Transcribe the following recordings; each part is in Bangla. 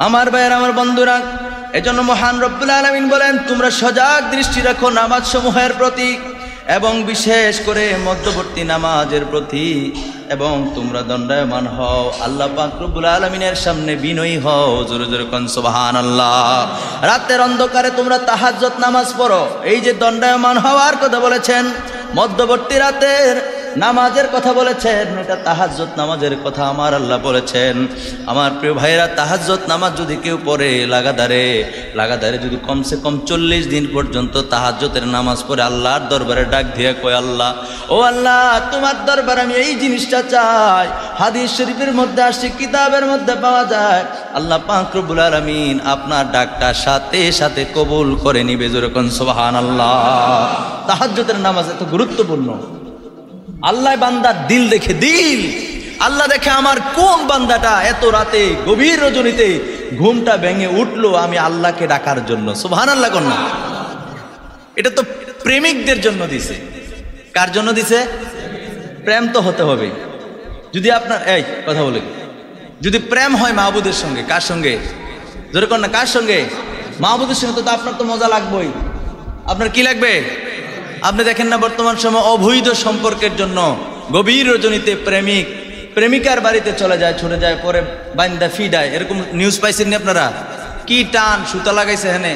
আমার ভাইয়ের, আমার বন্ধুরা, এজন্য মহান রব্বুল আলামিন বলেন, তোমরা সজাগ দৃষ্টি রাখো নামাজ সমূহের প্রতি এবং বিশেষ করে মধ্যবর্তী নামাজের প্রতি, এবং তোমরা দণ্ডায়মান হও আল্লাহ পাক রব্বুল আলামিনের সামনে বিনয়ী হও। জোরে জোরে কোন সুবহানাল্লাহ। রাতের অন্ধকারে তোমরা তাহাজ্জুদ নামাজ পড়ো। এই যে দণ্ডায়মান হওয়ার কথা বলেছেন, মধ্যবর্তী রাতের নামাজের কথা বলেছেন, এটা তাহাজ্জুদ নামাজের কথা আমার আল্লাহ বলেছেন। আমার প্রিয় ভাইরা, তাহাজ্জুদ নামাজ যদি কেউ পড়ে লাগাতারে যদি কমসে কম 40 দিন পর্যন্ত তাহাজ্জুদের নামাজ পড়ে আল্লাহর দরবারে ডাক দিয়ে কয়, আল্লাহ, ও আল্লাহ, তোমার দরবারে আমি এই জিনিসটা চাই। হাদিস শরীফের মধ্যে আসছে, কিতাবের মধ্যে পাওয়া যায়, আল্লাহ পাক রব্বুল আলামিন আপনার ডাকটা সাথে সাথে কবুল করে নিবে। জোরে কোন সুবহানাল্লাহ। তাহাজ্জুদের নামাজ এত গুরুত্বপূর্ণ। আল্লাহ বান্দার দিল দেখে, দিল আল্লাহ দেখে আমার কোন বান্দাটা এত রাতে গভীর রজনীতে ঘুমটা ভেঙে উঠলো আমি আল্লাহকে ডাকার জন্য। সুবহানাল্লাহ কোন না? এটা তো প্রেমিকদের জন্য দিছে। কার জন্য দিছে? প্রেম তো হতে হবে। যদি আপনার এই কথা বলে, যদি প্রেম হয় মাহবুদের সঙ্গে, কার সঙ্গে? জোরে কোন না, কার সঙ্গে? মাহবুদের সঙ্গে। তো আপনার তো মজা লাগবেই। আপনার কি লাগবে? আপনি দেখেন না, বর্তমান সময় অবৈধ সম্পর্কের জন্য গভীর রজনীতে প্রেমিকার বাড়িতে চলে যায়, ছুটে যায়, পরে বান্দা ফিডায়। এরকম নিউজ পাইছেন না আপনারা? কি টান, সুতা লাগাইছে হেনে,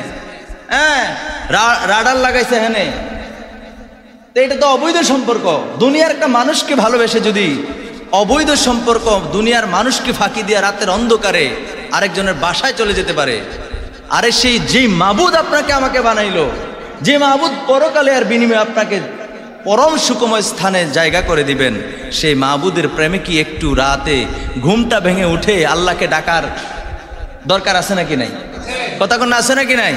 হ্যাঁ, রাডার লাগাইছে হেনে। তো এটা তো অবৈধ সম্পর্ক। দুনিয়ার একটা মানুষকে ভালোবেসে যদি অবৈধ সম্পর্ক, দুনিয়ার মানুষকে ফাঁকি দিয়ে রাতের অন্ধকারে আরেকজনের বাসায় চলে যেতে পারে, আরে সেই যেই মাবুদ আপনাকে আমাকে বানাইলো, যে মাহবুদ পরকালে আর বিনিময়ে আপনাকে পরম সুখময় স্থানে জায়গা করে দিবেন, সেই মাহবুদের প্রেমে কি একটু রাতে ঘুমটা ভেঙে উঠে আল্লাহকে ডাকার দরকার আছে নাকি নাই? কথা কোন আছে নাকি নাই?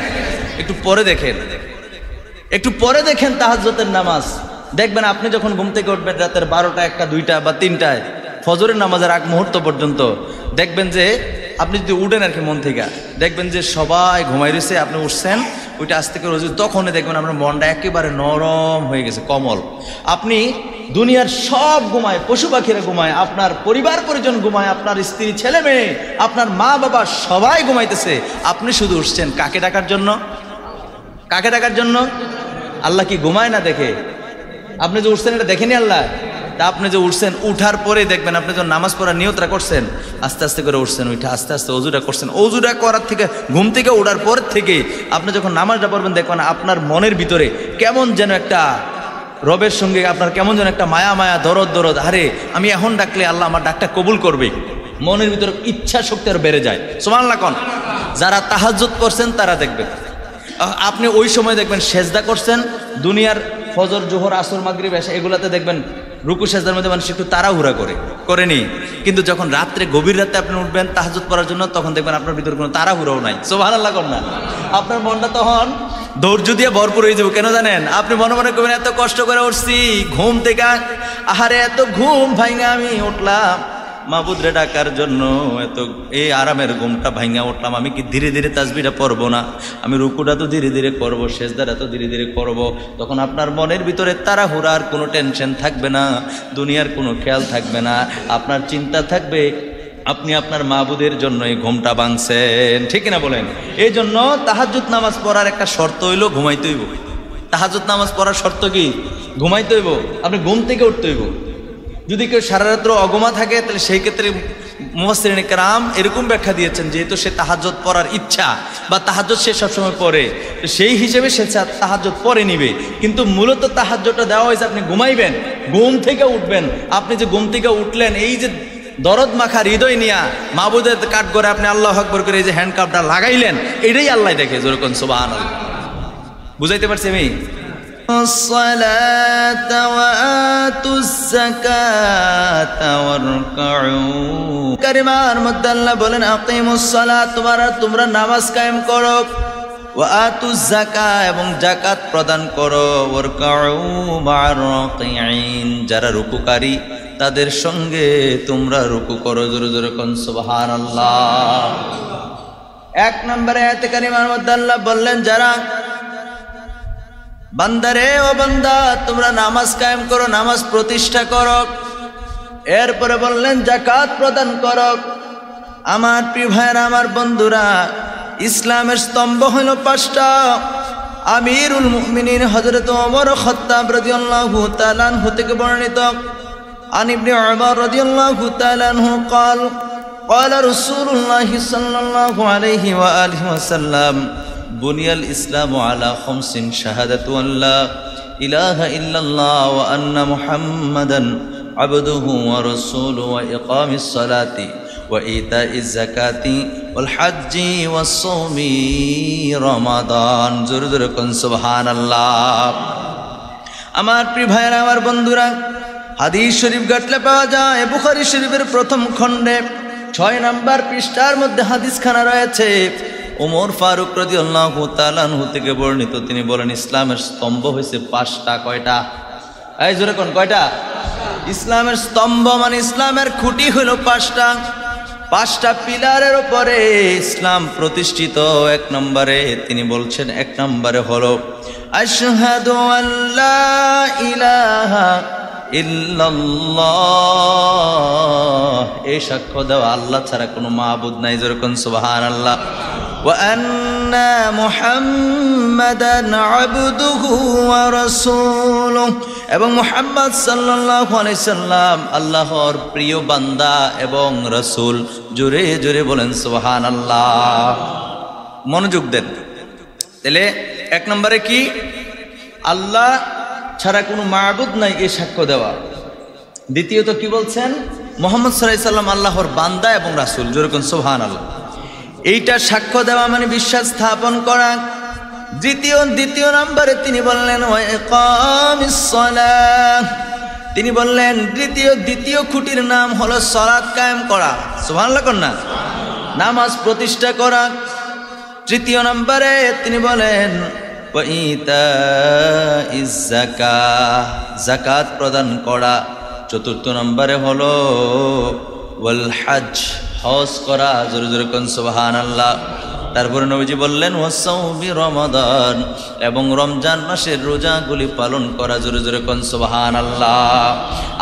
একটু পরে দেখেন তাহাজ্জুদের নামাজ। দেখবেন আপনি যখন ঘুম থেকে উঠবেন রাতের 12টা, 1টা, 2টা বা 3টায়, ফজরের নামাজের আগ মুহূর্ত পর্যন্ত, দেখবেন যে আপনি যদি উঠেন আর কি মন থেকে, দেখবেন যে সবাই ঘুমাই রয়েছে, আপনি উঠছেন, ওইটা আজ থেকে রোজ, তখনই দেখবেন আপনার মনটা একেবারে নরম হয়ে গেছে, কমল। আপনি দুনিয়ার সব ঘুমায়, পশু পাখিরা ঘুমায়, আপনার পরিবার পরিজন ঘুমায়, আপনার স্ত্রী, ছেলে মেয়ে, আপনার মা বাবা সবাই ঘুমাইতেছে, আপনি শুধু উঠছেন কাকে ডাকার জন্য? কাকে ডাকার জন্য? আল্লাহ কি ঘুমায় না দেখে? আপনি যে উঠছেন এটা দেখেনি আল্লাহ? তা আপনি যে উঠছেন, উঠার পরে দেখবেন আপনি যখন নামাজ পড়ার নিয়তটা করছেন, আস্তে আস্তে করে উঠছেন, ওইটা আস্তে আস্তে অজুটা করছেন, অজুটা করার থেকে, ঘুম থেকে ওঠার পর থেকে আপনি যখন নামাজটা পড়বেন, দেখবেন আপনার মনের ভিতরে কেমন যেন একটা রবের সঙ্গে আপনার কেমন যেন একটা মায়া দরদ, আরে আমি এখন ডাকলে আল্লাহ আমার ডাকটা কবুল করবে। মনের ভিতরে ইচ্ছা শক্তি আর বেড়ে যায়। সুবহানাল্লাহ কোন? যারা তাহাজ্জুদ করছেন তারা দেখবেন, আপনি ওই সময় দেখবেন সেজদা করছেন, দুনিয়ার ফজর, জোহর, আসর, মাগরিব, এশা এগুলাতে দেখবেন রুকু সেজদার মধ্যে মানুষ একটু তাড়াহুড়া করেনি, কিন্তু যখন রাত্রে গভীর রাতে আপনি উঠবেন তাহাজ্জুদ পড়ার জন্য, তখন দেখবেন আপনার ভিতরে কোনো তাড়াহুড়াও নাই। সুবহানাল্লাহ কোন না? আপনার মনটা তখন ধৈর্য দিয়ে ভরপুর হয়ে যাবে। কেন জানেন? আপনি মনে মনে করবেন, এত কষ্ট করে উঠছি ঘুম থেকে, আহারে এত ঘুম ভাঙা আমি উঠলাম মাহবুদরে ডাকার জন্য, এত এই আরামের ঘুমটা ভাঙা উঠলাম, আমি কি ধীরে ধীরে তাসবিহটা পড়বো না? আমি রুকুটা তো ধীরে ধীরে করবো, সেজদাটা তো ধীরে ধীরে করবো। তখন আপনার মনের ভিতরে তাড়াহুড়ার কোনো টেনশন থাকবে না, দুনিয়ার কোনো খেয়াল থাকবে না, আপনার চিন্তা থাকবে আপনি আপনার মাহবুদের জন্য এই ঘুমটা ভাঙছেন। ঠিক না বলেন? এই জন্য তাহাজ্জুদ নামাজ পড়ার একটা শর্ত হইল ঘুমাইতে হইব। তাহাজ্জুদ নামাজ পড়ার শর্ত কি? ঘুমাইতে হইব, আপনি ঘুম থেকে উঠতে হইব। যদি কেউ সারা রাত্র অগমা থাকে, তাহলে সেই ক্ষেত্রে মুফাসসিরিন কেরাম এরকম ব্যাখ্যা দিয়েছেন, যেহেতু সে তাহাজ্জুদ পড়ার ইচ্ছা বা তাহাজ্জুদ সে সবসময় পড়ে, তো সেই হিসেবে সে তাহাজ্জুদ পড়ে নিবে। কিন্তু মূলত তাহাজ্জুদটা দেওয়া হয়েছে আপনি ঘুমাইবেন, ঘুম থেকে উঠবেন। আপনি যে ঘুম থেকে উঠলেন, এই যে দরদ মাখা হৃদয় নিয়া মাহবুদের কাঠ করে আপনি আল্লাহু আকবার করে এই যে হ্যান্ডকাপটা লাগাইলেন, এটাই আল্লাহ দেখে। যেরকম সুবহানাল্লাহ। বুঝাইতে পারছি আমি? الصلاة وآتوا الزكاة واركعوا কারিমার মধ্যে আল্লাহ বলেন, আকিমুস সালাত, তোমরা নামাজ কায়েম করো, ওয়া আতুজ যাকাত, এবং যাকাত প্রদান করো, ওয়ারকাউ মা'আর রাকিঈন, যারা রুকুকারী তাদের সঙ্গে তোমরা রুকু করো। জোরে জোরে কোন সুবহানাল্লাহ। 1 নম্বরে আয়াতে কারিমার মধ্যে আল্লাহ বললেন, যারা বান্দারে, ও বান্দা, তোমরা নামাজ কায়েম করো, নামাজ প্রতিষ্ঠা করো। এরপরে বললেন যাকাত প্রদান করো। আমার প্রিয় ভাইয়েরা, আমার বন্ধুরা, ইসলামের স্তম্ভ হইল 5টা। আমিরুল মুমিনিন হযরত ওমর খাত্তাব রাদিয়াল্লাহু তাআলা আনহু থেকে বর্ণিত, আন ইবনে উমর রাদিয়াল্লাহু তাআলা আনহু قال قال رسول الله صلى الله عليه وآله وسلم بني الإسلام على 5 شهادة أن لا إله إلا الله وأن محمدا عبده ورسوله وإقام الصلاة وإيتاء الزكاة والحج والصوم رمضان জোরে জোরে কোন সুবহানাল্লাহ। আমার প্রিয় ভাইয়েরা, আমার বন্ধুরা, হাদিস শরীফ ঘাটলে পাওয়া যায় বুখারী শরীফের প্রথম খণ্ডে 6 নম্বর পৃষ্ঠার মধ্যে হাদিসখানা রয়েছে। ওমর ফারুক রাদিয়াল্লাহু তাআলা আনহু থেকে বর্ণিত, তিনি বলেন ইসলামের স্তম্ভ হয়েছে 5টা। কয়টা? এই জোরে কোন কয়টা? ইসলামের স্তম্ভ মানে ইসলামের খুঁটি হলো 5টা। 5টা পিলারের উপরে ইসলাম প্রতিষ্ঠিত। 1 নম্বরে তিনি বলছেন, 1 নম্বরে হলো আশহাদু আল্লা ইলাহা ইল্লাল্লাহ, এই সাক্ষ্য দেওয়া আল্লাহ ছাড়া কোনো মাবুদ নাই। যেরকম সুবহানাল্লাহ। ওয়া আন্না মুহাম্মাদান আবদুহু ওয়া রাসূলুহু, এবং মুহাম্মদ সাল্লাল্লাহু আলাইহি সাল্লাম আল্লাহর প্রিয় বান্দা এবং রাসূল। জোরে জোরে বলেন সুবহানাল্লাহ। মনোযোগ দেন। তাহলে 1 নম্বরে কি? আল্লাহ ছাড়া কোনো মাবুদ নাই, এই সাক্ষ্য দেওয়া। দ্বিতীয়ত কি বলছেন? মুহাম্মদ সাল্লাল্লাহু আলাইহি সাল্লাম আল্লাহর বান্দা এবং রাসূল। যেরকম সুবহানাল্লাহ। এইটা সাক্ষ্য দেওয়া মানে বিশ্বাস স্থাপন করা। দ্বিতীয় নম্বরে তিনি বললেন ওয়া ইকামিস সালাহ, তিনি বললেন দ্বিতীয় খুঁটির নাম হলো সালাত কায়েম করা। সুবহানাল্লাহ কন্যা, নামাজ প্রতিষ্ঠা করা। তৃতীয় নম্বরে তিনি বলেন ওয়া ইতাইজ যাকাত, যাকাত প্রদান করা। চতুর্থ নম্বরে হলো ওয়াল হজ, হজ করা। জোরে জোরে কোন সুবহানাল্লাহ। তারপরে নবীজি বললেন ওয়াসাউমি রমাদান, এবং রমজান মাসের রোজাগুলি পালন করা। জোরে জোরে কোন সুবহানাল্লাহ।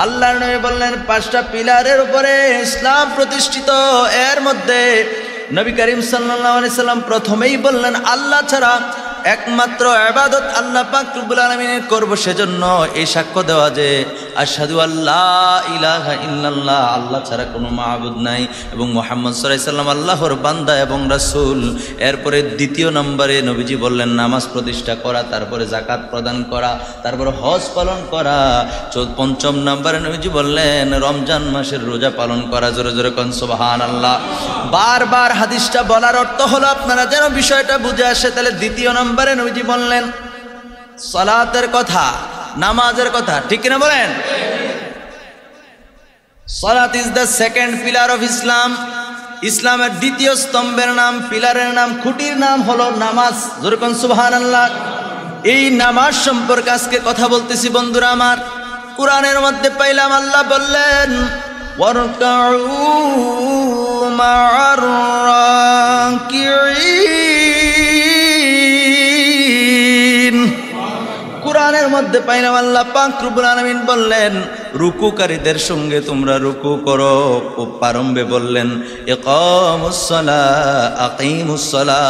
আল্লাহর নবী বললেন 5টা পিলারের উপরে ইসলাম প্রতিষ্ঠিত। এর মধ্যে নবী করিম সাল্লাল্লাহু আলাইহি সাল্লাম প্রথমেই বললেন আল্লাহ ছাড়া একমাত্র ইবাদত আল্লাহ পাক রব্বুল আলামিনের করব। সেজন্য এই সাক্ষ্য দেওয়া যে আশহাদু আল্লা ইলাহা ইল্লাল্লাহ, আল্লাহ ছাড়া কোনো মাবুদ নাই, এবং মুহাম্মদ সাল্লাল্লাহু আলাইহি সাল্লাম আল্লাহর বান্দা এবং রাসূল। এরপরে দ্বিতীয় নম্বরে নবীজি বললেন নামাজ প্রতিষ্ঠা করা, তারপরে যাকাত প্রদান করা, তারপরে হজ পালন করা। পঞ্চম নম্বরে নবীজি বললেন রমজান মাসের রোজা পালন করা। জোরে জোরে কোন সুবহানাল্লাহ। বারবার হাদিসটা বলার অর্থ হলো আপনারা যেন বিষয়টা বুঝে আসে। তাহলে দ্বিতীয় নম্বরে নবীজি বললেন সালাতের কথা, নামাজের কথা। ঠিক কিনা বলেন? সালাত is the second pillar of Islam. ইসলামের দ্বিতীয় স্তম্ভের নাম, পিলারের নাম, খুঁটির নাম হলো নামাজ। জোরে কোন সুবহানাল্লাহ। এই নামাজ সম্পর্কে আজকে কথা বলতেছি বন্ধুরা আমার। কোরআনের মধ্যে পাইলাম আল্লাহ বললেন ওয়ারকাউ মা'আর রাকিঈন। কোরআনের মধ্যে পাইলাম আল্লাহ পাক রব্বুল আলামিন বললেন রুকুকারীদের সঙ্গে তোমরা রুকু করো। প্রারম্ভে বললেন ইকামুস সালাহ, আকিমুস সালাহ,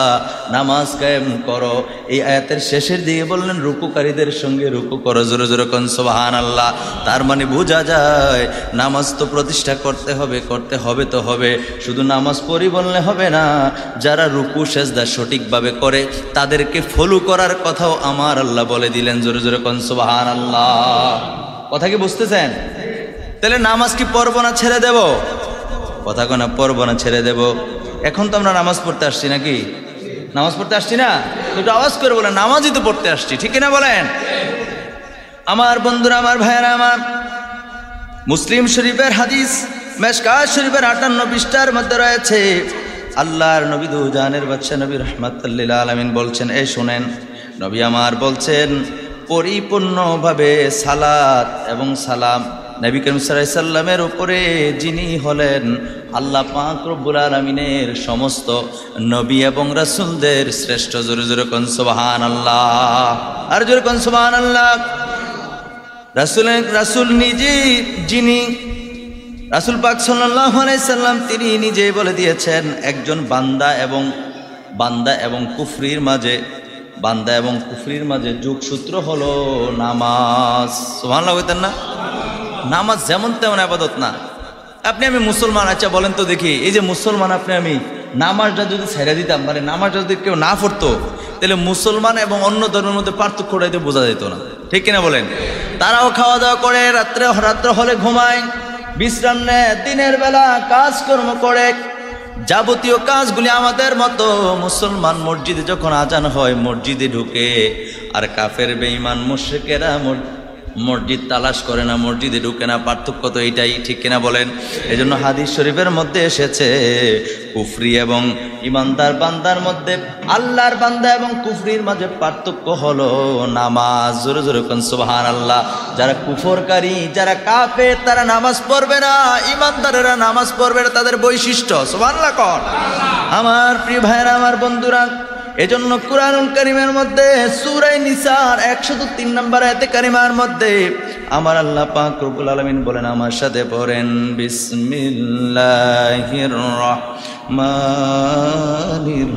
নামাজ কায়েম করো। এই আয়াতের শেষের দিকে বললেন রুকুকারীদের সঙ্গে রুকু করো। জোরে জোরে কোন সুবহানাল্লাহ। তার মানে বোঝা যায় নামাজ তো প্রতিষ্ঠা করতে হবে, করতে হবে তো হবে। শুধু নামাজ পড়ি বললে হবে না, যারা রুকু সেজদা সঠিকভাবে করে তাদেরকে ফলো করার কথাও আমার আল্লাহ বলে দিলেন। জোরে জোরে কোন সুবহানাল্লাহ। কথা কি বুঝতেছেন? তাহলে নামাজ কি পড়ব না ছেড়ে দেব? কথা কোনা পড়ব না ছেড়ে দেব? এখন তো আমরা নামাজ পড়তে আসছি নাকি? নামাজ পড়তে আসছি না? একটু আওয়াজ করে বলেন নামাজই তো পড়তে আসছি। ঠিক কিনা বলেন? আমার বন্ধুরা, আমার ভাইয়েরা আমার, মুসলিম শরীফের হাদিস মেশকাত শরীফের 58 পৃষ্ঠার মধ্যে রয়েছে আল্লাহর নবী দু জাহানের বাদশা নবী রাহমাতুল লিল আলামিন বলছেন, এই শুনেন, নবী আমার বলছেন পরিপূর্ণভাবে সালাত এবং সালাম নবী করিম সাল্লাল্লাহু আলাইহি সাল্লামের উপরে যিনি হলেন আল্লাহ পাক রব্বুল আলামিনের সমস্ত নবী এবং রাসূলদের শ্রেষ্ঠ। জোরে জোরে কোন সুবহানাল্লাহ। আর জোরে কোন সুবহানাল্লাহ। রাসূল নিজে যিনি রাসূল পাক সাল্লাল্লাহু আলাইহি সাল্লাম তিনি নিজেই বলে দিয়েছেন, একজন বান্দা এবং কুফরির মাঝে যোগসূত্র হলো নামাজ। সুবহানাল্লাহ বলতেন না? নামাজ যেমন তেমন ইবাদত না। আপনি আমি মুসলমান, আচ্ছা বলেন তো দেখি, এই যে মুসলমান আপনি আমি নামাজটা যদি ছেড়ে দিতাম, মানে নামাজটা যদি কেউ না পড়তো, তাহলে মুসলমান এবং অন্য ধর্মের মধ্যে পার্থক্যটা বোঝা যেত না, ঠিক কিনা বলেন? তারাও খাওয়া দাওয়া করে, রাত্রে হলে ঘুমায়, বিশ্রাম নেয়, দিনের বেলা কাজকর্ম করে, যাবতীয় কাজগুলি আমাদের মতো। মুসলমান মসজিদে যখন আজান হয় মসজিদে ঢুকে, আর কাফের বেঈমান মুশরিকেরা মসজিদ তালাশ করে না, মসজিদে ঢুকে না। পার্থক্য তো এইটাই, ঠিক কিনা বলেন? এই জন্য হাদিস শরীফের মধ্যে এসেছে, কুফরি এবং ইমানদার বান্দার মধ্যে, আল্লাহর বান্দা এবং কুফরির মাঝে পার্থক্য হলো নামাজ। জোরে জোরে কোন সুবহানাল্লাহ। যারা কুফরকারী, যারা কাফের, তারা নামাজ পড়বে না, ইমানদারেরা নামাজ পড়বে না, তাদের বৈশিষ্ট্য। সুবহানাল্লাহ কোন? আমার প্রিয় ভাইরা, আমার বন্ধুরা, এজন্য কুরআনুল কারীমের মধ্যে সূরা নিসার 103 নম্বর আয়াতে কারিমার মধ্যে আমার আল্লাহ পাক রব্বুল আলামিন বলেন, আমার সাথে পড়েন, বিসমিল্লাহির রাহমানির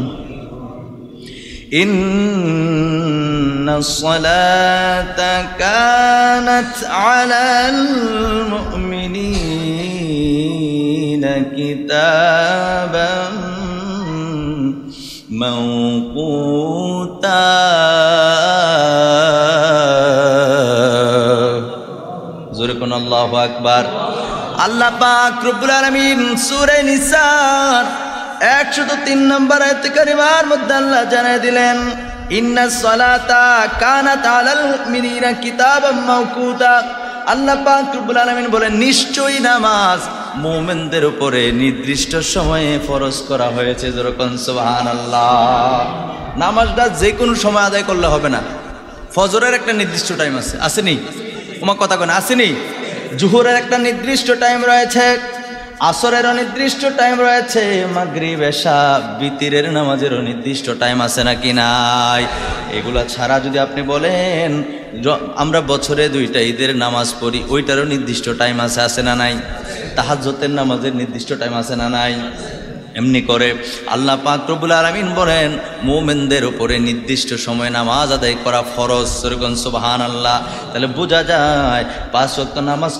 ইন্নাস সালাতা কানাত আলাল মুমিনিনা কিতাবান মাওকুতা। জোরে কোন আল্লাহু আকবার। আল্লাহ পাক রব্বুল আলামিন সূরা নিসার 103 নম্বর আয়াত কারিমার মধ্যে আল্লাহ জানিয়ে দিলেন, ইন্নাস সালাতা কানাত আলাল মুমিনিনা কিতাবাম মাওকুতা। আল্লাহ পাক রব্বুল আলামিন বলেন, নিশ্চয়ই নামাজ মুমিনদের উপরে নির্দিষ্ট সময়ে ফরজ করা হয়েছে। যেরকম সুবহানাল্লাহ। নামাজটা যে কোনো সময় আদায় করলে হবে না। ফজরের একটা নির্দিষ্ট টাইম আছে, আসেনি? তোমার কথা কেন আসেনি? জোহরের একটা নির্দিষ্ট টাইম রয়েছে, আসরেরও নির্দিষ্ট টাইম রয়েছে, মাগরিব এশা বিতিরের নামাজেরও নির্দিষ্ট টাইম আছে নাকি নাই? এগুলা ছাড়া যদি আপনি বলেন আমরা বছরে 2টা ঈদের নামাজ পড়ি, ওইটারও নির্দিষ্ট টাইম আছে না নাই? তাহাজ্জুদের নামাজের নির্দিষ্ট টাইম আছে না নাই? এমনি করে আল্লাহ পাক রব্বুল আলামিন বলেন, মুমিনদের উপরে নির্দিষ্ট সময় নামাজ আদায় করা ফরজ। সুবহানাল্লাহ। তাহলে বোঝা যায় 5 ওয়াক্ত নামাজ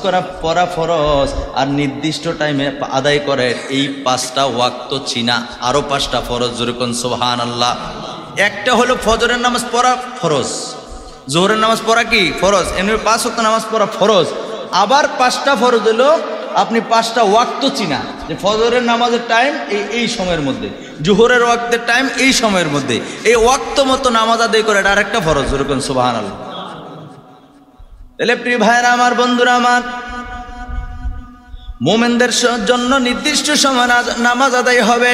পড়া ফরজ, আর নির্দিষ্ট টাইমে আদায় করে এই 5টা ওয়াক্ত চিনা, আরো 5টা ফরজ। যেরকম সুবহানাল্লাহ। একটা হলো ফজরের নামাজ পড়া ফরজ, জোহরের নামাজ পড়া কি ফরজ, এমনি 5 ওয়াক্ত নামাজ পড়া ফরজ। আবার 5টা ফরজ হলো আপনি 5টা ওয়াক্ত চিনা, যে ফজরের নামাজের টাইম এই সময়ের মধ্যে, জোহরের ওয়াক্তের টাইম এই সময়ের মধ্যে, এই ওয়াক্ত মতো নামাজ আদায় করে, এটা আরেকটা ফরজ। যেরকম সুবহানাল্লাহ। তাহলে প্রিয় ভাইরা আমার, বন্ধুরা আমার, মুমিনদের জন্য নির্দিষ্ট সময় নামাজ আদায় হবে।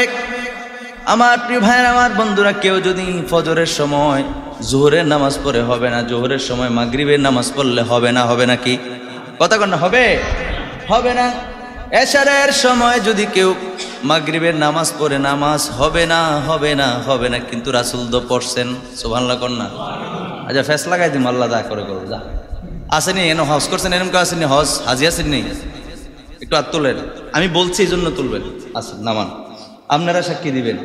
আমার প্রিয় ভাইরা আমার, বন্ধুরা, কেউ যদি ফজরের সময় জোহরের নামাজ পড়ে হবে না, জোহরের সময় মাগরিবের নামাজ পড়লে হবে না, হবে নাকি? কথা কন না, হবে হবে না? এশারের সময় যদি কেউ মাগরিবের নামাজ পড়ে, নামাজ হবে না, হবে না, হবে না। কিন্তু রাসূল তো পড়ছেন। সুবহানাল্লাহ কর না? আচ্ছা ফেস লাগাই দিম, আল্লাহ দা করে করো। যা আসেনি, এনে হজ করছেন, এরকম কেউ আসেনি? হজ হাজি আসেননি? একটু হাত তোলেন, আমি বলছি এই জন্য তুলবেন। আসেন, নামান, আপনারা সাক্ষী দিবেন।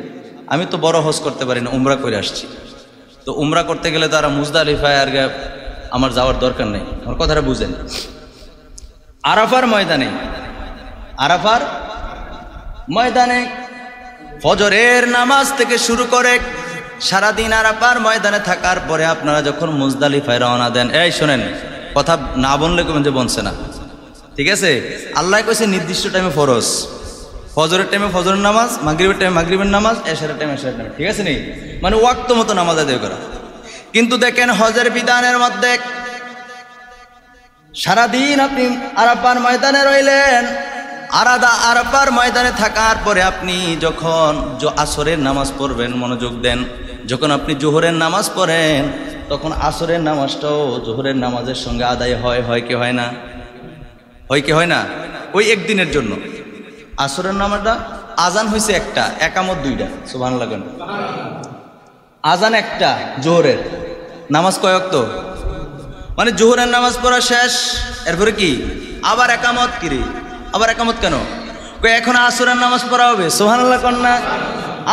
আমি তো বড় হজ করতে পারি না, উমরা করে আসছি। তো উমরা করতে গেলে তারা মুজদালিফায় আর আমার যাওয়ার দরকার নেই। আমার কথাটা বুঝেন। আরাফার ময়দানে ফজরের নামাজ থেকে শুরু করে সারাদিন আরাফার ময়দানে থাকার পরে আপনারা যখন মুজদালিফায় রওনা দেন, এই শোনেন, কথা না বললে কেমন যে বলছে না, ঠিক আছে? আল্লাহ কইছে নির্দিষ্ট টাইমে ফরজ, ফজরের টাইমে ফজরের নামাজ, মাগরিবের টাইমে মাগরিবের নামাজ, এশারের টাইমে এশারের নামাজ, ঠিক আছে নি? মানে ওয়াক্ত মতো নামাজ আদায় করা। কিন্তু দেখেন হজের বিধানের মধ্যে সারাদিন আপনি আরাফার ময়দানে রইলেন, আরাফার ময়দানে থাকার পরে আপনি যখন আসরের নামাজ পড়বেন, মনোযোগ দেন, যখন আপনি জোহরের নামাজ পড়েন তখন আসরের নামাজটাও জোহরের নামাজের সঙ্গে আদায় হয় কি হয় না? হয় কি হয় না? ওই একদিনের জন্য আসরের নামাজটা, আজান হয়েছে একটা, একামত 2টা। সুবহানাল্লাহ। আজান একটা, জোহরের নামাজ কয় ওয়াক্ত? মানে জোহরের নামাজ পড়া শেষ, এরপরে কি আবার একামত, কিরে আবার একামত কেন? এখন আসরের নামাজ পড়া হবে, সুবহানাল্লাহ কন্যা।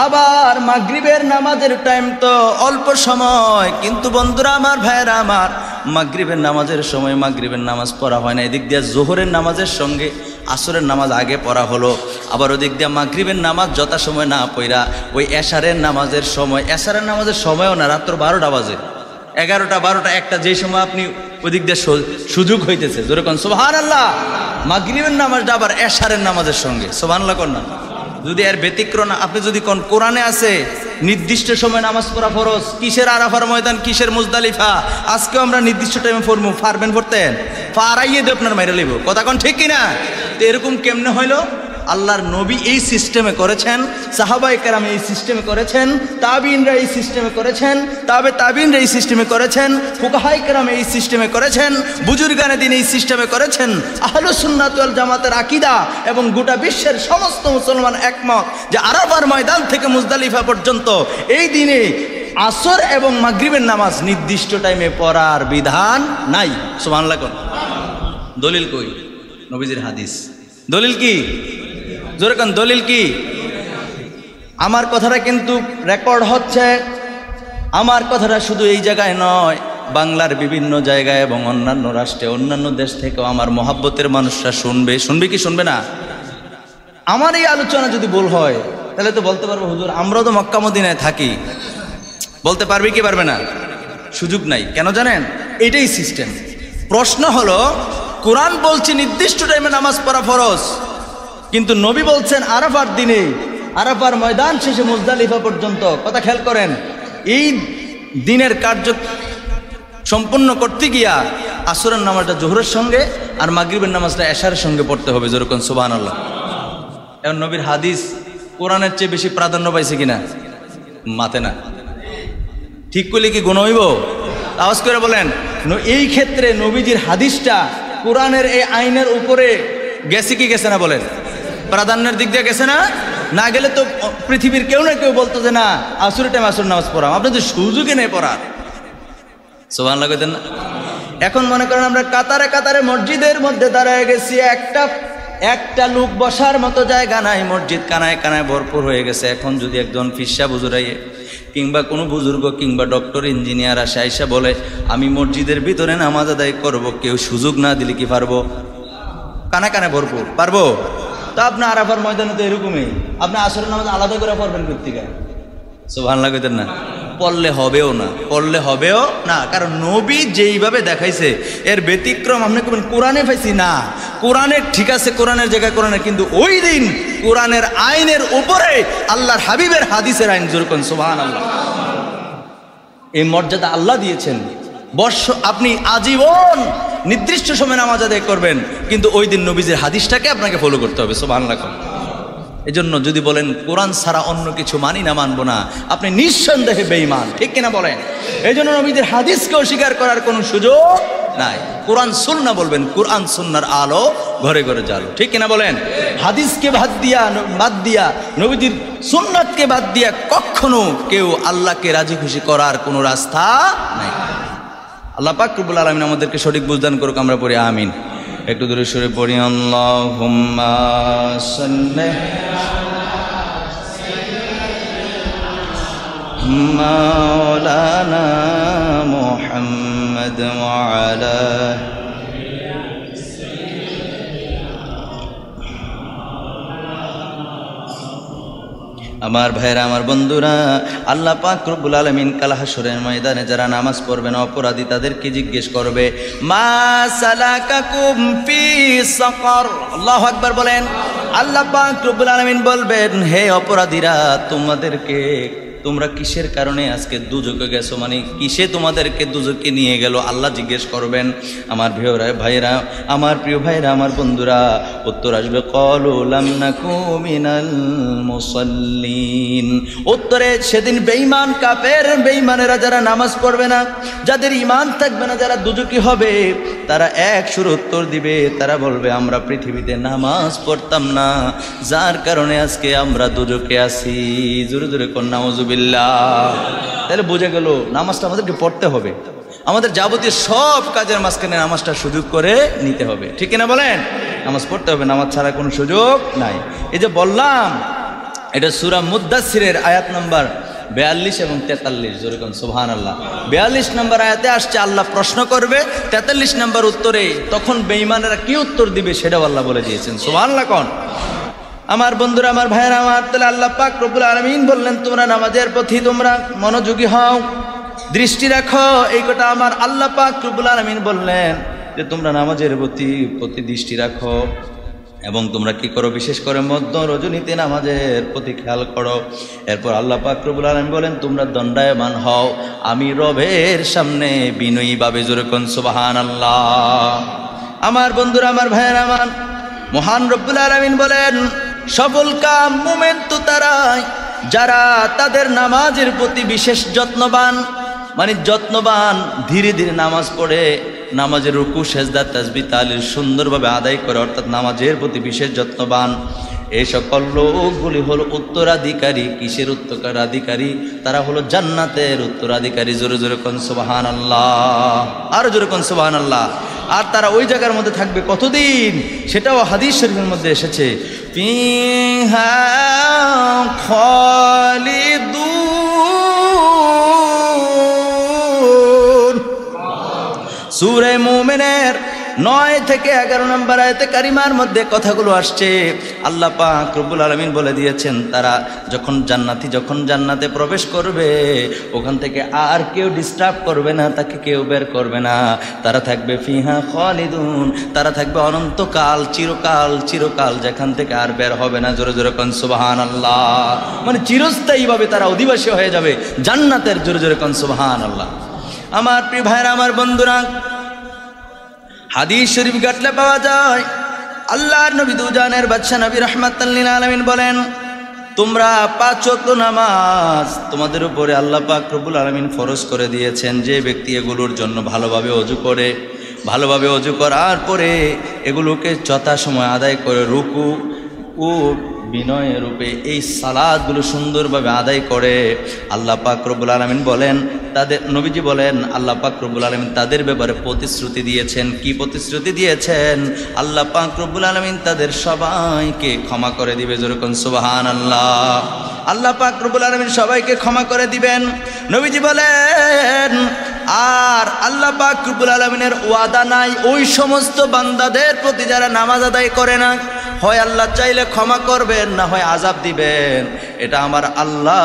আবার মাগরিবের নামাজের টাইম তো অল্প সময়, কিন্তু বন্ধুরা আমার, ভাইয়েরা আমার, মাগরিবের নামাজের সময় মাগরিবের নামাজ পড়া হয় না। এদিক দিয়ে জোহরের নামাজের সঙ্গে আসরের নামাজ আগে পড়া হলো, আবার ওদিক দিয়ে মাগরিবের নামাজ যথাসময় না পড়া ওই এশারের নামাজের সময়ও না, রাত্র 12টা বাজে, 11টা 12টা 1টা, যেই সময় আপনি ওদিক দিয়ে সুযোগ হইতেছে, যেরকম সুবহানাল্লাহ, মাগরিবের নামাজটা আবার এশারের নামাজের সঙ্গে, সুবহানাল্লাহ কর না। যদি এর ব্যতিক্রম আপনি যদি কোন কোরআনে আছে নির্দিষ্ট সময় নামাজ পড়া ফরজ, কিসের আরাফার ময়দান, কিসের মুজদালিফা, আজকেও আমরা নির্দিষ্ট টাইমে পড়বো, পারবেন পড়তেন? পারাইয়ে দিয়ে আপনার মাইরা লইব, কথা কোন ঠিক কিনা? তো এরকম কেমনে হইল? আল্লাহর নবী এই সিস্টেমে করেছেন, সাহাবায়ে কেরাম এই সিস্টেমে করেছেন, তাবিইনরা এই সিস্টেমে করেছেন, তাবিইনরা এই সিস্টেমে করেছেন, ফুকাহায়ে কেরাম এই সিস্টেমে করেছেন, বুজুর্গানে দিন এই সিস্টেমে করেছেন। আহলুস সুন্নাত ওয়াল জামাতের আকীদা এবং গোটা বিশ্বের সমস্ত মুসলমান একমত যে আরাফার ময়দান থেকে মুজদালিফা পর্যন্ত এই দিনে আসর এবং মাগরিবের নামাজ নির্দিষ্ট টাইমে পড়ার বিধান নাই। সুবহানাল্লাহ। দলিল কই? নবীজির হাদিস। দলিল কি? জোরে কোন দলিল কি? আমার কথাটা কিন্তু রেকর্ড হচ্ছে, আমার কথাটা শুধু এই জায়গায় নয়, বাংলার বিভিন্ন জায়গায় এবং অন্যান্য রাষ্ট্রে, অন্যান্য দেশ থেকেও আমার মহাব্বতের মানুষরা শুনবে। শুনবে কি শুনবে না? আমার এই আলোচনা যদি ভুল হয় তাহলে তো বলতে পারবো, হুজুর আমরাও তো মক্কা মদিনায় থাকি। বলতে পারবে কি পারবে না? সুযোগ নাই। কেন জানেন? এটাই সিস্টেম। প্রশ্ন হলো, কোরআন বলছে নির্দিষ্ট টাইমে নামাজ পড়া ফরজ, কিন্তু নবী বলছেন আরাফার দিনে, আরাফার ময়দান শেষে মুজদালিফা পর্যন্ত। কথা খেয়াল করেন, এই দিনের কার্য সম্পন্ন করতে গিয়া আসরের নামাজটা জোহরের সঙ্গে আর মাগরিবের নামাজটা এশারের সঙ্গে পড়তে হবে, যেরকম সুবহানাল্লাহ। এখন নবীর হাদিস কোরআনের চেয়ে বেশি প্রাধান্য পাইছে কিনা? মাতে না। ঠিক করলে কি গুণ হইব? আওয়াজ করে বলেন। এই ক্ষেত্রে নবীজির হাদিসটা কোরআনের এই আইনের উপরে গেছে কি গেছে না? বলেন, প্রাধান্যের দিক দিয়ে গেছে না? না গেলে তো পৃথিবীর কেউ না কেউ বলতো যে না, আসরের টাইম আসর নামাজ পড়াম, আপনাদের সুযোগই নেই পড়ার। সুবহানাল্লাহ কইতেন না? এখন মনে করেন আমরা কাতারে কাতারে মসজিদের মধ্যে দাঁড়ায় গেছি, একটা লোক বসার মতো জায়গা নাই, মসজিদ কানায় কানায় ভরপুর হয়ে গেছে। এখন যদি একজন ফিসা বুজুরাইয়ে কিংবা কোনো বুজুর্গ কিংবা ডক্টর ইঞ্জিনিয়ার আসে আইসা বলে আমি মসজিদের ভিতরে নামাজ আদায় করব, কেউ সুযোগ না দিলে কি পারবো? কানা কানে ভরপুর, পারবো? তো আপনি আরাফার ময়দানে তো এরকমই, আপনি আসরের নামাজ আলাদা করে পড়বেন কোত্থেকে? সুবহানাল্লাহ কইতেন না? পড়লে হবেও না, পড়লে হবেও না, কারণ নবী যেইভাবে দেখাইছে এর ব্যতিক্রম আপনি কবেন কোরআনে পাইছি না। কোরআনের ঠিক আছে, কোরআনের জায়গায় কোরআনের, কিন্তু ওই দিন কোরআনের আইনের উপরে আল্লাহর হাবিবের হাদিসের আইন জোর করেন। সুবহানাল্লাহ। এই মর্যাদা আল্লাহ দিয়েছেন। আপনি আজীবন নির্দিষ্ট সময় নামাজ আদায় করবেন, কিন্তু ওই দিন নবীজির হাদিসটাকে আপনাকে ফলো করতে হবে। সুবহানাল্লাহ। এই জন্য যদি বলেন কোরআন ছাড়া অন্য কিছু মানি না, মানবো না, আপনি নিঃসন্দেহে বেঈমান, ঠিক কিনা বলেন? এই জন্য নবীজির হাদিসকে অস্বীকার করার কোনো সুযোগ নাই। কোরআন সুন্নাহ বলবেন, কোরআন সুন্নাহর আলো ঘরে ঘরে জালো, ঠিক কিনা বলেন? হাদিসকে বাদ দিয়া নবীজির সুন্নাতকে বাদ দিয়া কখনো কেউ আল্লাহকে রাজি খুশি করার কোনো রাস্তা নাই। আল্লাহ পাক রব্বুল আলামিন আমাদেরকে সঠিক বুঝদান করুক। আমরা পড়ি আমিন। একটু দূরে সরে পড়ি আল্লাহুম্মা সাল্লি মাওলানা মুহাম্মদ ওয়া আলা আমার ভাইরা, আমার বন্ধুরা, আল্লাহ পাক রব্বুল আলামিন কাল হাসরের ময়দানে যারা নামাজ পড়বেন অপরাধী তাদেরকে জিজ্ঞেস করবে মা সালাকাকুম ফি সাকার। আল্লাহু আকবার বলেন। আল্লাহ পাক রব্বুল আলামিন বলবেন, হে অপরাধীরা, তোমরা কিসের কারণে আজকে দুজকে গেছো, মানে কিসে তোমাদেরকে দুজকে নিয়ে গেল? আল্লাহ জিজ্ঞেস করবেন। আমার ভাইরা, আমার প্রিয় ভাইরা, আমার বন্ধুরা, উত্তর আসবে ক্বালু লাম নাকু মিনাল মুসাল্লিন। উত্তরে সেদিন বেঈমান কাফের, বেঈমানেরা যারা নামাজ পড়বে না, যাদের ঈমান থাকবে না, যারা দুজকি হবে, তারা এক সুরে উত্তর দিবে, তারা বলবে আমরা পৃথিবীতে নামাজ পড়তাম না, যার কারণে আজকে আমরা দুজকে আছি। জোরে জোরে কোন নাউযুবিল্লাহ। তাহলে বোঝা গেল নামাজটা আমাদেরকে পড়তে হবে, আমাদের যাবতীয় সব কাজের মাঝখানে নামাজটা সুযোগ করে নিতে হবে, ঠিক কিনা বলেন? নামাজ পড়তে হবে, নামাজ ছাড়া কোনো সুযোগ নাই। এই যে বললাম, এটা সূরা মুদ্দাসসিরের আয়াত নাম্বার 42 এবং 43, যেরকম সুবহানাল্লাহ। 42 নম্বর আয়াতে আসছে আল্লাহ প্রশ্ন করবে, 43 নম্বর উত্তরে তখন বেঈমানেরা কি উত্তর দিবে সেটাও আল্লাহ বলে দিয়েছেন। সুবহানাল্লাহ কোন আমার বন্ধুরা, আমার ভাইয়েরা আমার, তাহলে আল্লাহ পাক রব্বুল আলামিন বললেন তোমরা নামাজের প্রতি তোমরা মনোযোগী হও, দৃষ্টি রাখো। এই কথা আমার আল্লাহ পাক রব্বুল আলামিন বললেন যে তোমরা নামাজের প্রতি দৃষ্টি রাখো এবং তোমরা কি করো, বিশেষ করে মধ্য রজনীতে নামাজের প্রতি খেয়াল করো। এরপর আল্লাহ পাক রব্বুল আলামিন বলেন তোমরা দণ্ডায়মান হও আমি রবের সামনে বিনয়ীভাবে, জোরে কোন সুবহানাল্লাহ। আমার বন্ধুরা, আমার ভাইয়েরা আমার, মহান রব্বুল আলামিন বলেন সফল কাম মুমিন তো তারাই যারা তাদের নামাজের প্রতি বিশেষ যত্নবান, মানে যত্নবান, ধীরে ধীরে নামাজ পড়ে, নামাজের রুকু সেজদা তাসবিহ তাহলিল সুন্দরভাবে আদায় করে, অর্থাৎ নামাজের প্রতি বিশেষ যত্নবান। এই সকল লোকগুলি হলো উত্তরাধিকারী। কিসের উত্তরাধিকারী? তারা হলো জান্নাতের উত্তরাধিকারী। জোরে জোরে কোন সুবহানাল্লাহ, আরো জোরে কোন সুবহানাল্লাহ। আর তারা ওই জায়গার মধ্যে থাকবে কতদিন, সেটাও হাদিস শরীফের মধ্যে এসেছে, ফিহা খালিদুন। সূরা মুমিনের 9 থেকে 11 নম্বর আয়াতে কারিমার মধ্যে কথাগুলো আসছে। আল্লাহ পাক রব্বুল আলামিন বলে দিয়েছেন তারা যখন জান্নাতে প্রবেশ করবে, ওখান থেকে আর কেউ ডিস্টার্ব করবে না, তাকে কেউ বের করবে না। তারা থাকবে ফিহা খালিদুন, তারা থাকবে অনন্তকাল, চিরকাল, যেখান থেকে আর বের হবে না। জোরে জোরে কোন সুবহানাল্লাহ। মানে চিরস্থায়ীভাবে তারা অধিবাসী হয়ে যাবে জান্নাতের। জোরে জোরে কোন সুবহানাল্লাহ। আমার প্রিয় ভাইরা, আমার বন্ধুরা, হাদিস শরীফ ঘাটলে পাওয়া যায় আল্লাহর নবী দুজানের বাদশা নবী রাহমাতাল লিল আলামিন বলেন তোমরা 5 ওয়াক্ত নামাজ তোমাদের উপরে আল্লাহ পাক রব্বুল আলামিন ফরজ করে দিয়েছেন। যে ব্যক্তি এগুলোর জন্য ভালোভাবে অজু করার পরে এগুলোকে যথাসময় আদায় করে, রুকু ও বিনয় রূপে এই সালাতগুলো সুন্দরভাবে আদায় করে, আল্লাহ পাক রব্বুল আলামিন বলেন তাদের, নবীজি বলেন আল্লাহ পাক রব্বুল আলামিন তাদের ব্যাপারে প্রতিশ্রুতি দিয়েছেন। কি প্রতিশ্রুতি দিয়েছেন? আল্লাহ পাক রব্বুল আলামিন তাদের সবাইকে ক্ষমা করে দিবে। যেরকম সুবহানাল্লাহ। আল্লাহ পাক রব্বুল আলামিন সবাইকে ক্ষমা করে দিবেন। নবীজি বলেন আর আল্লাহ পাক রব্বুল আলামিনের ওয়াদা নাই ওই সমস্ত বান্দাদের প্রতি যারা নামাজ আদায় করে না, হয় আল্লাহ চাইলে ক্ষমা করবেন, না হয় আযাব দিবেন। এটা আমার আল্লাহ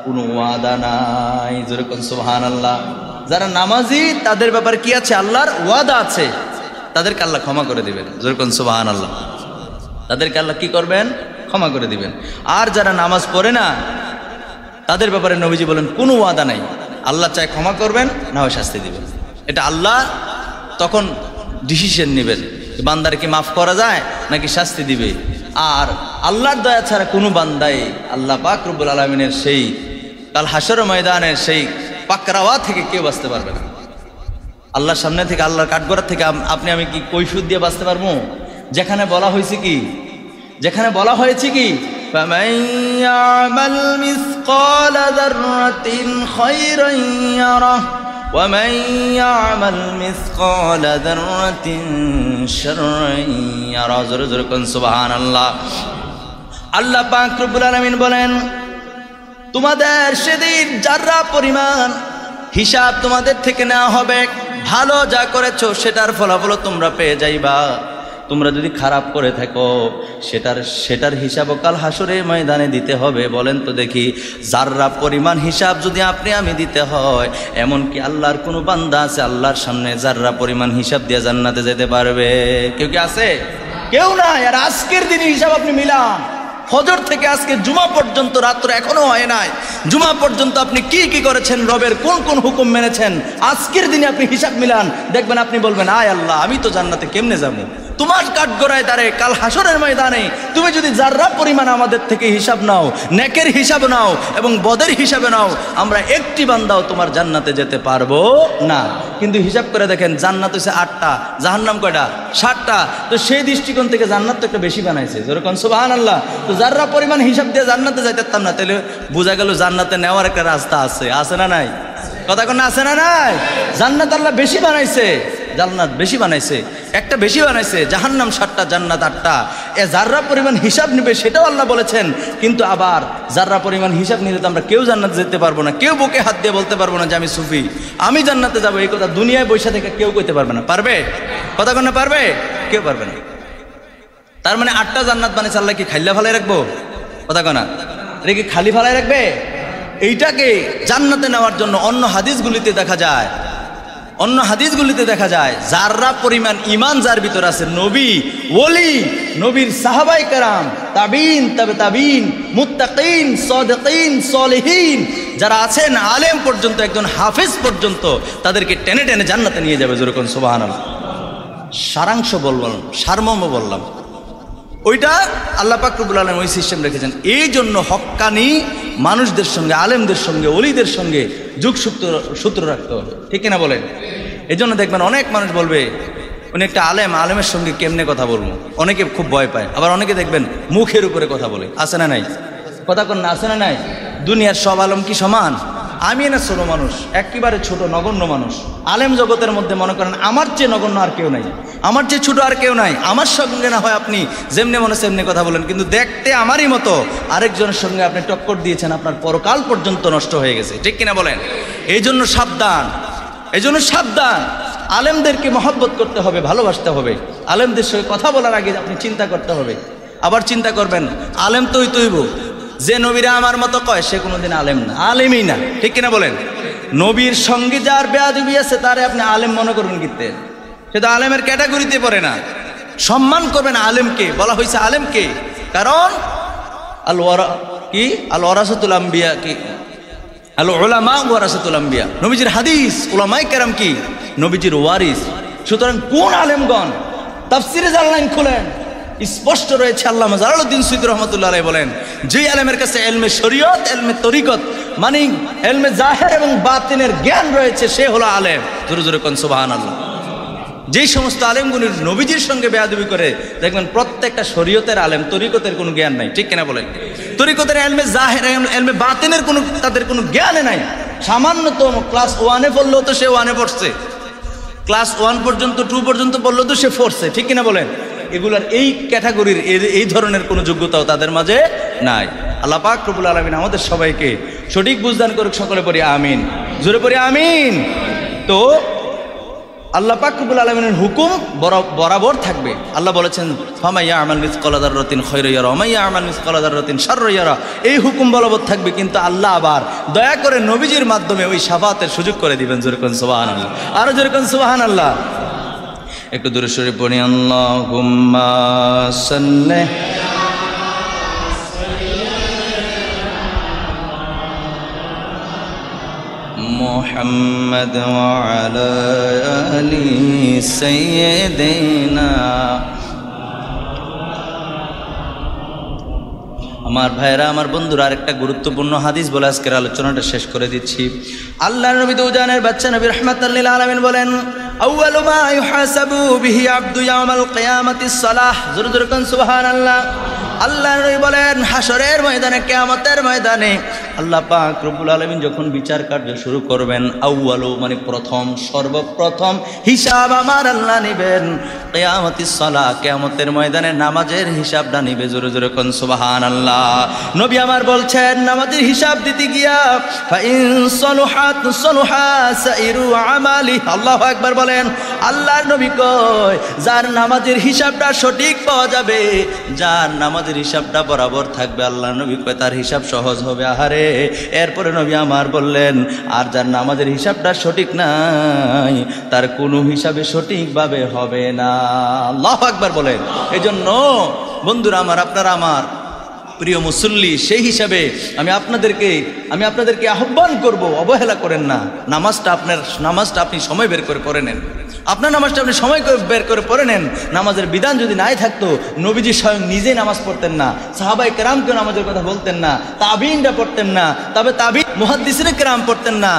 কোনো ওয়াদা নাই। যেরকম সুবহানাল্লাহ। যারা নামাজি তাদের ব্যাপারে কি আছে? আল্লাহর ওয়াদা আছে, তাদেরকে আল্লাহ ক্ষমা করে দিবেন। যেরকম সুবহানাল্লাহ। তাদেরকে আল্লাহ কি করবেন? ক্ষমা করে দিবেন। আর যারা নামাজ পড়ে না তাদের ব্যাপারে নবীজি বলেন কোনো ওয়াদা নাই, আল্লাহ চায় ক্ষমা করবেন, না হয় শাস্তি দিবেন। এটা আল্লাহ তখন ডিসিশন নেবেন, বান্দার কি মাফ করা যায় নাকি শাস্তি দিবে। আর আল্লাহর দয়া ছাড়া কোনো বান্দাই আল্লাহ পাক রব্বুল আলামিনের সেই কাল হাসর ময়দানের সেই পাকরাওয়া থেকে কেউ বাঁচতে পারবে না। আল্লাহর সামনে থেকে, আল্লাহর কাঠগড়ার থেকে আপনি আমি কি কৈফিয়ত দিয়ে বাঁচতে পারবো? যেখানে বলা হয়েছে কি فَمَنْ يَعْمَلْ مِثْقَالَ ذَرَّةٍ خَيْرًا يَرَهُ وَمَنْ يَعْمَلْ مِثْقَالَ ذَرَّةٍ شَرًّا يَرَهُ। জোরে জোরে কোন সুবহানাল্লাহ। আল্লাহ পাক রব্বুল আলামিন বলেন তোমাদের সেদিন যাররা পরিমাণ হিসাব তোমাদের থেকে নেওয়া হবে। ভালো যা করেছো সেটার ফলাফল তোমরা পেয়ে যাইবা। তোমরা যদি খারাপ করে থাকো সেটার হিসাবও কাল হাসরের ময়দানে দিতে হবে। বলেন তো দেখি, যাররা পরিমাণ হিসাব যদি আপনি আমি দিতে হয়, এমন কি আল্লাহর কোনো বান্দা আছে আল্লাহর সামনে যাররা পরিমাণ হিসাব দিয়ে জান্নাতে যেতে পারবে? কেউ কি আছে? কেউ নাই। আর আজকের দিনে হিসাব আপনি মিলান, ফজর থেকে আজকে জুমা পর্যন্ত, রাত্র এখনো হয় নাই, জুমা পর্যন্ত আপনি কি কি করেছেন, রবের কোন কোন হুকুম মেনেছেন, আজকের দিনে আপনি হিসাব মিলান, দেখবেন আপনি বলবেন আয় আল্লাহ, আমি তো জান্নাতে কেমনে যাবো? তোমার কাঠগড়ায় দাঁড়ায় কাল হাসরের ময়দানে তুমি যদি যাররা পরিমাণ আমাদের থেকে হিসাব নাও, নেকের হিসাব নাও এবং বদের হিসাবে নাও, আমরা একটি বান্দাও তোমার জান্নাতে যেতে পারবো না। কিন্তু হিসাব করে দেখেন, জান্নাত হচ্ছে 8টা, জাহান্নাম কয়টা? 7টা। তো সেই দৃষ্টিকোণ থেকে জান্নাত তো একটা বেশি বানাইছে। যেরকম সুবহানাল্লাহ। তো যাররা পরিমাণ হিসাব দিয়ে জান্নাতে যাইতে পারতাম না, তাহলে বোঝা গেল জান্নাতে নেওয়ার একটা রাস্তা আছে। আছে না নাই? কথা কোন আছে না নাই? জান্নাত আল্লাহ বেশি বানাইছে। জান্নাত বেশি বানাইছে, একটা বেশি বানাইছে, জাহান্নাম 7টা, জান্নাত 8টা। যাররা পরিমাণ হিসাব নেবে সেটাও আল্লাহ বলেছেন। কিন্তু আবার যাররা পরিমাণ হিসাব নিলে তো আমরা কেউ জান্নাতে যেতে পারবো না। কেউ বুকে হাত দিয়ে বলতে পারবো না যে আমি সুফি, আমি জান্নাতে যাবো। এই কথা দুনিয়ায় বৈশা থেকে কেউ কইতে পারবে না। পারবে? কথা কোন পারবে? কেউ পারবে না। তার মানে 8টা জান্নাত বানিয়েছে আল্লাহ কি খাইলা ফালাই রাখবো? কথা কোনা এটা কি খালি ফালাই রাখবে? এইটাকে জান্নাতে নেওয়ার জন্য অন্য হাদিসগুলিতে দেখা যায় যাররা পরিমাণ ঈমান যার ভিতর আছে, নবী, ওলি, নবীর সাহাবায়ে কেরাম, তাবিন, তাবে তাবিন, মুত্তাকিন, সাদিকিন, সলিহিন যারা আছেন, আলেম পর্যন্ত, একজন হাফেজ পর্যন্ত, তাদেরকে টেনে টেনে জান্নাতে নিয়ে যাবে। যেরকম সুবহানাল্লাহ। সারাংশ বললাম, সারমর্ম বললাম, ওইটা আল্লাহ পাক রব্বুল আলামিন ওই সিস্টেম রেখেছেন। এই জন্য হক্কানি মানুষদের সঙ্গে, আলেমদের সঙ্গে, ওলিদের সঙ্গে সূত্র রাখতে হবে। ঠিক কিনা বলেন? এই জন্য দেখবেন অনেক মানুষ বলবে উনি একটা আলেম, আলেমের সঙ্গে কেমনে কথা বলবো, অনেকে খুব ভয় পায়। আবার অনেকে দেখবেন মুখের উপরে কথা বলে। আছে না নাই? কথা কোন না, আছে না নাই? দুনিয়ার সব আলেম কি সমান? আমি না ছোট মানুষ, একেবারে ছোট নগণ্য মানুষ। আলেম জগতের মধ্যে মনে করেন আমার চেয়ে নগণ্য আর কেউ নাই, আমার চেয়ে ছোট আর কেউ নাই। আমার সঙ্গে না হয় আপনি যেমনি মনে সেমনি কথা বলেন, কিন্তু দেখতে আমারই মতো আরেকজনের সঙ্গে আপনি টক্কর দিয়েছেন, আপনার পরকাল পর্যন্ত নষ্ট হয়ে গেছে। ঠিক কিনা বলেন? এই জন্য সাবধান, এই জন্য সাবধান। আলেমদেরকে মহব্বত করতে হবে, ভালোবাসতে হবে। আলেমদের সঙ্গে কথা বলার আগে আপনি চিন্তা করতে হবে। আবার চিন্তা করবেন আলেম তৈব, যে নবীরা আমার মতো কয় সে কোনোদিন আলেম না, আলেমই না। ঠিক কিনা বলেন? নবীর সঙ্গে যার বেয়াদবি আছে তারে আপনি আলেম মনে করবেন কিতে, সে তো আলেমের ক্যাটাগরিতে পড়ে না। সম্মান করবেন আলেমকে, বলা হয়েছে আলেমকে, কারণ আল ওয়ারাসাতুল আম্বিয়া কি, আল উলামা ওয়ারাসাতুল আম্বিয়া, নবীজির হাদিস, উলামায়ে কেরাম কি নবীজির ওয়ারিস। সুতরাং কোন আলেমগণ, তাফসিরে জালালাইন খুলেন, স্পষ্ট রয়েছে। আল্লামা জালালউদ্দিন সুয়ুতী রাহমাতুল্লাহ আলাইহি বলেন, যে আলেমের কাছে ইলমে শরীয়ত, ইলমে তরিকত, মানে ইলমে জাহির এবং বাতিনের জ্ঞান রয়েছে, সে হলো আলেম। জোরে জোরে কোন সুবহানাল্লাহ। যেই সমস্ত আলেমগুলি নবীজির সঙ্গে বেয়াদবি করে, দেখবেন প্রত্যেকটা শরীয়তের আলেম, তরিকতের কোনো জ্ঞান নাই। ঠিক কিনা বলেন? তরিকতের ইলমে জাহির, ইলমে বাতিনের কোনো, তাদের কোনো জ্ঞানে নাই। সামান্যতম ক্লাস 1-এ পড়লেও তো সে 1-এ পড়ছে, ক্লাস 1 পর্যন্ত, 2 পর্যন্ত পড়লেও তো সে পড়ছে। ঠিক কিনা বলেন? এগুলার এই ক্যাটাগরির, এই ধরনের কোনো যোগ্যতাও তাদের মাঝে নাই। আল্লাহ পাক রব্বুল আলামিন আমাদের সবাইকে সঠিক বুঝদান করুক। সকলে পড়ি আমিন, জোরে পড়ি আমিন। তো আল্লাহ পাক রব্বুল আলামিনের হুকুম বরাবর থাকবে। আল্লাহ বলেছেন ফামান ইয়ামাল মিসকালা যাররাতিন খায়রান ইয়ারা ওয়া মান ইয়ামাল মিসকালা যাররাতিন শাররান ইয়ারা। এই হুকুম বলবৎ থাকবে, কিন্তু আল্লাহ আবার দয়া করে নবীজির মাধ্যমে ওই শাফাতের সুযোগ করে দিবেন। জোরে কোন সুবহানাল্লাহ, আরো জোরে কোন সুবহানাল্লাহ। একটু দূরে সরে পড়ি আল্লাহুম্মা সাল্লি মুহাম্মদ ওয়া আলা আলি সাইয়্যিদিনা। আমার ভাইরা, আমার বন্ধুরা, আরেকটা গুরুত্বপূর্ণ হাদিস বলে আজকের আলোচনাটা শেষ করে দিচ্ছি। আল্লাহর নবী দৌজানের বাচ্চা নবী রাহমাতাল লিল আলামিন বলেন, আউয়ালু মা ইউহাসাবু বিহি আবদু ইয়াউমাল কিয়ামাতিস সালাহ। জোরে জোরে কোন সুবহানাল্লাহ। আল্লাহর নবী বলেন, হাসরের ময়দানে, কিয়ামতের ময়দানে আল্লাহ পাক রব্বুল আলামিন যখন বিচার কার্য শুরু করবেন, আউয়ালু মানে প্রথম, সর্বপ্রথম হিসাব আমার আল্লাহ নেবেন কিয়ামতিস সালাহ, কিয়ামতের ময়দানে নামাজের হিসাবটা নিবে। জোরে জোরে কোন সুবহানাল্লাহ। নবী আমার বলছেন, নামাজের হিসাব দিতে গিয়া ফাইন সলুহাত সলুহা সাইরু আমালি। আল্লাহু আকবার বলেন। আল্লাহর নবী কয়, যার নামাজের হিসাবটা সঠিক পাওয়া যাবে, যার নামাজের হিসাবটা বরাবর থাকবে, আল্লাহর নবী কয় তার হিসাব সহজ হবে। আহারে, এরপরে নবী আমার বললেন, আর যার নামাজের হিসাবটা সঠিক নাই, তার কোনো হিসাবে সঠিকভাবে হবে না। আল্লাহু আকবার বলেন। এই জন্য বন্ধুরা আমার, আপনারা আমার প্রিয় মুসল্লি, সেই হিসাবে আমি আপনাদেরকে আহ্বান করব, অবহেলা করেন না। নামাজটা আপনি সময় বের করে পড়ে নেন। আপনার নামাজটা আপনি সময় বের করে পড়ে নেন। নামাজের বিধান যদি নাই থাকতো, নবীজি স্বয়ং নিজেই নামাজ পড়তেন না, সাহাবায়ে কেরামকেও নামাজের কথা বলতেন না, তাবিঈনরা পড়তেন না, তবে মুহাদ্দিসিনে কেরাম পড়তেন না,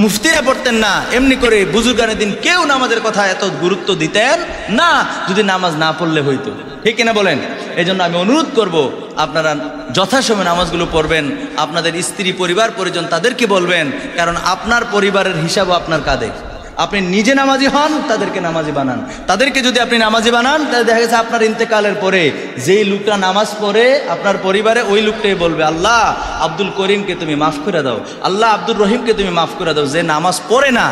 মুফতিরা পড়তেন না। এমনি করে বুজুর্গানে দিন কেউ নামাজের কথা এত গুরুত্ব দিতেন না, যদি নামাজ না পড়লে হইতো। ঠিক কিনা বলেন? এই জন্য আমি অনুরোধ করব, আপনারা যথাসময়ে নামাজগুলো পড়বেন। আপনাদের স্ত্রী, পরিবার, পরিজন তাদেরকে বলবেন, কারণ আপনার পরিবারের হিসাবও আপনার কাঁধে। আপনি নিজে নামাজি হন, তাদেরকে নামাজি বানান। তাদেরকে যদি আপনি নামাজি বানান, তাহলে দেখা গেছে আপনার ইন্তেকালের পরে যেই লোকটা নামাজ পড়ে আপনার পরিবারে, ওই লোকটাই বলবে, আল্লাহ আব্দুল করিমকে তুমি মাফ করে দাও, আল্লাহ আব্দুল রহিমকে তুমি মাফ করে দাও, যে নামাজ পড়ে না।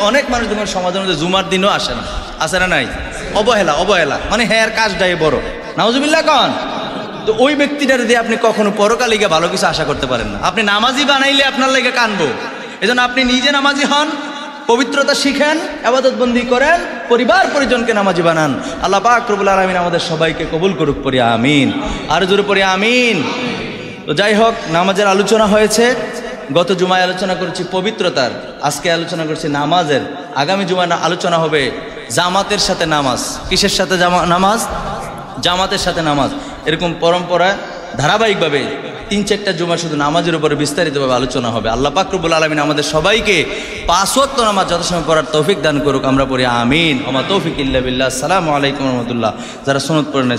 অনেক মানুষ তোমার সমাজের মধ্যে জুমার দিনও আসে না, আসে না? নাই, অবহেলা মানে হ্যাঁ কাজটাই বড়, নাউজুবিল্লাহ কন। তো ওই ব্যক্তিটার দিয়ে আপনি কখনো পরকালে গিয়ে ভালো কিছু আশা করতে পারেন না। আপনি নামাজি বানাইলে আপনার লেগে কানবো। এজন্য আপনি নিজে নামাজি হন, পবিত্রতা শিখেন, ইবাদত বন্দি করেন, পরিবার পরিজনকে নামাজি বানান। আল্লাহ পাক রব্বুল আলামিন আমাদের সবাইকে কবুল করুক, পড়ি আমিন। আর জোরে পড়ি আমিন। তো যাই হোক, নামাজের আলোচনা হয়েছে। গত জুমায় আলোচনা করেছি পবিত্রতার, আজকে আলোচনা করছি নামাজের। আগামী জুমায় আলোচনা হবে জামাতের সাথে নামাজ। কিসের সাথে নামাজ? জামাতের সাথে নামাজ। এরকম পরম্পরা ধারাবাহিকভাবে 3-4টা জুমা শুধু নামাজের উপরে বিস্তারিতভাবে আলোচনা হবে। আল্লাহ পাক রব্বুল আলামিন আমাদের সবাইকে 5 ওয়াক্ত নামাজ যথাসময় পড়ার তৌফিক দান করুক, আমরা পড়ি আমিন। ওমা তৌফিক ইল্লা বিল্লাহ। আসসালামু আলাইকুম ওয়া রাহমাতুল্লাহ। যারা সুন্নাত পড়েন